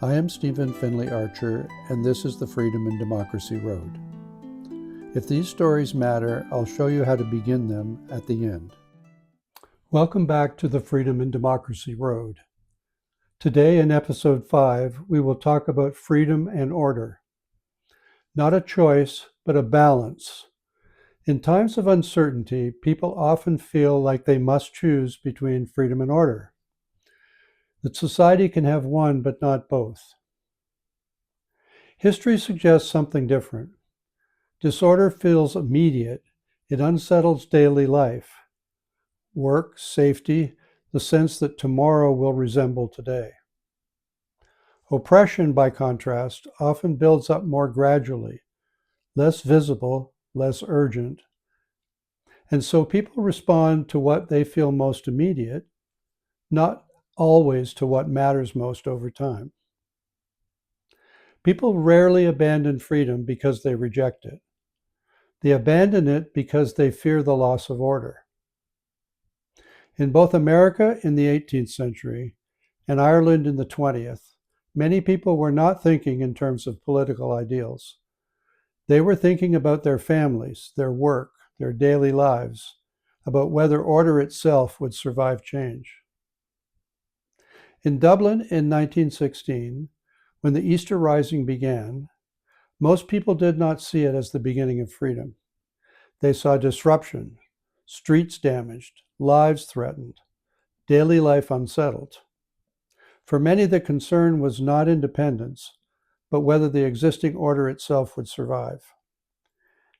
I am Stephen Finley Archer, and this is the Freedom and Democracy Road. If these stories matter, I'll show you how to begin them at the end. Welcome back to the Freedom and Democracy Road. Today in episode 5, we will talk about freedom and order. Not a choice, but a balance. In times of uncertainty, people often feel like they must choose between freedom and order. That society can have one, but not both. History suggests something different. Disorder feels immediate. It unsettles daily life. Work, safety, the sense that tomorrow will resemble today. Oppression, by contrast, often builds up more gradually, less visible, less urgent. And so people respond to what they feel most immediate, not always to what matters most over time. People rarely abandon freedom because they reject it. They abandon it because they fear the loss of order. In both America in the 18th century and Ireland in the 20th, many people were not thinking in terms of political ideals. They were thinking about their families, their work, their daily lives, about whether order itself would survive change. In Dublin in 1916, when the Easter Rising began, most people did not see it as the beginning of freedom. They saw disruption, streets damaged, lives threatened, daily life unsettled. For many, the concern was not independence, but whether the existing order itself would survive.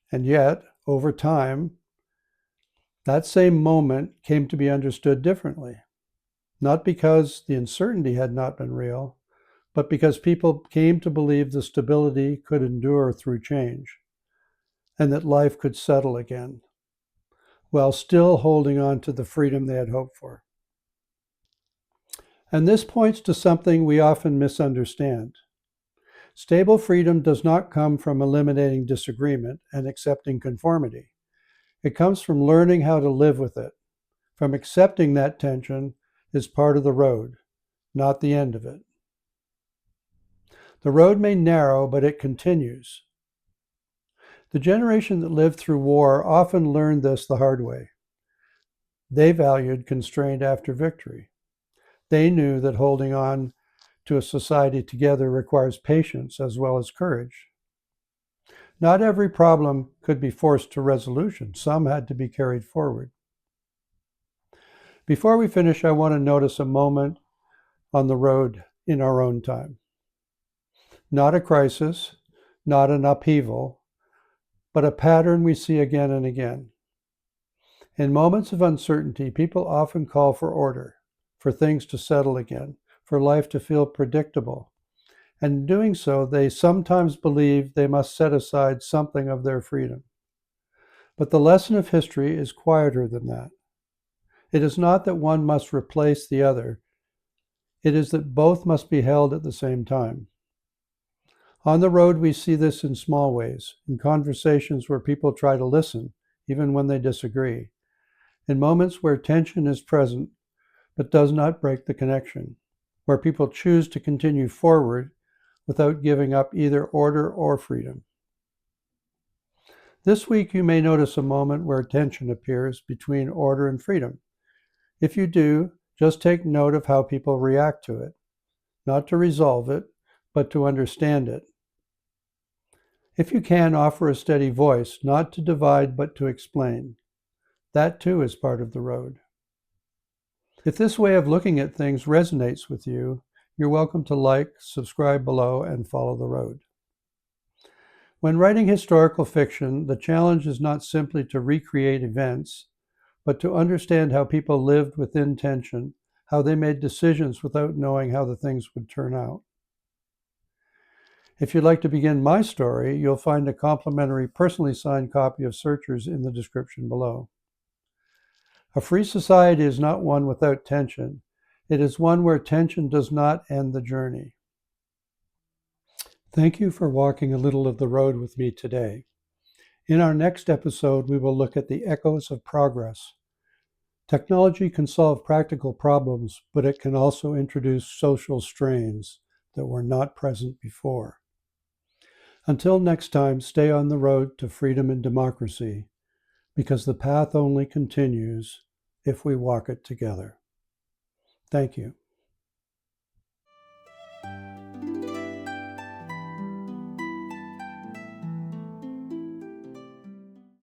And yet, over time, that same moment came to be understood differently. Not because the uncertainty had not been real, but because people came to believe the stability could endure through change, and that life could settle again, while still holding on to the freedom they had hoped for. And this points to something we often misunderstand. Stable freedom does not come from eliminating disagreement and accepting conformity. It comes from learning how to live with it, from accepting that tension is part of the road, not the end of it. The road may narrow, but it continues. The generation that lived through war often learned this the hard way. They valued constraint after victory. They knew that holding on to a society together requires patience as well as courage. Not every problem could be forced to resolution. Some had to be carried forward. Before we finish, I want to notice a moment on the road in our own time. Not a crisis, not an upheaval, but a pattern we see again and again. In moments of uncertainty, people often call for order, for things to settle again, for life to feel predictable. And in doing so, they sometimes believe they must set aside something of their freedom. But the lesson of history is quieter than that. It is not that one must replace the other. It is that both must be held at the same time. On the road, we see this in small ways, in conversations where people try to listen, even when they disagree, in moments where tension is present but does not break the connection, where people choose to continue forward without giving up either order or freedom. This week, you may notice a moment where tension appears between order and freedom. If you do, just take note of how people react to it, not to resolve it, but to understand it. If you can, offer a steady voice, not to divide, but to explain. That too is part of the road. If this way of looking at things resonates with you, you're welcome to like, subscribe below, and follow the road. When writing historical fiction, the challenge is not simply to recreate events, but to understand how people lived within tension, how they made decisions without knowing how the things would turn out. If you'd like to begin my story, you'll find a complimentary personally signed copy of Searchers in the description below. A free society is not one without tension. It is one where tension does not end the journey. Thank you for walking a little of the road with me today. In our next episode, we will look at the echoes of progress. Technology can solve practical problems, but it can also introduce social strains, that were not present before. Until next time, stay on the road to freedom and democracy, because the path only continues if we walk it together. Thank you.